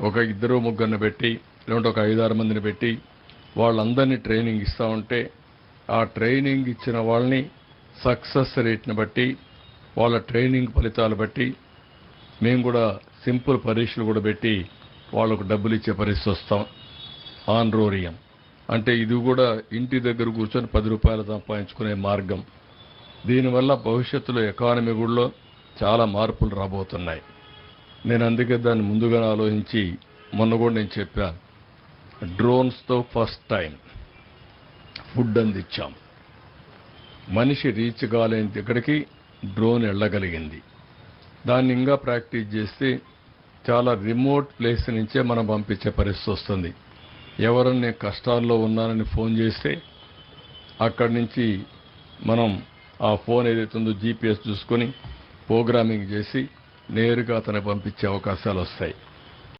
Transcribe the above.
ఒక ఇద్దరు ముగ్గురిని పెట్టి లేదంటే ఒక 5-6 మందిని పెట్టి వాళ్ళందరినీ ట్రైనింగ్ ఇస్తూ ఉంటే ఆ ట్రైనింగ్ ఇచ్చిన వాళ్ళని సక్సెస్ రేట్ని బట్టి వాళ్ళ ట్రైనింగ్ ఫలితాలు బట్టి మేము కూడా సింపుల్ పరీక్షలు కూడా పెట్టి వాళ్ళకు డబ్బులు ఇచ్చే పరిస్థితి వస్తాం. ఆన్రోరియం అంటే ఇది కూడా ఇంటి దగ్గర కూర్చొని 10 రూపాయలు సంపాదించుకునే మార్గం. దీనివల్ల భవిష్యత్తులో ఎకానమీ కూడా చాలా మార్పులు రాబోతున్నాయి. నేను అందుకే దాన్ని ముందుగానే ఆలోచించి మొన్న కూడా నేను చెప్పాను, డ్రోన్స్తో ఫస్ట్ టైం ఫుడ్ అందించాం. మనిషి రీచ్ కాలేని దగ్గరికి డ్రోన్ వెళ్ళగలిగింది. దాన్ని ఇంకా ప్రాక్టీస్ చేస్తే చాలా రిమోట్ ప్లేస్ నుంచే మనం పంపించే పరిస్థితి వస్తుంది. ఎవరన్నా కష్టాల్లో ఉన్నానని ఫోన్ చేస్తే అక్కడి నుంచి మనం ఆ ఫోన్ ఏదైతుందో GPS చూసుకొని ప్రోగ్రామింగ్ చేసి నేరుగా అతను పంపించే అవకాశాలు వస్తాయి.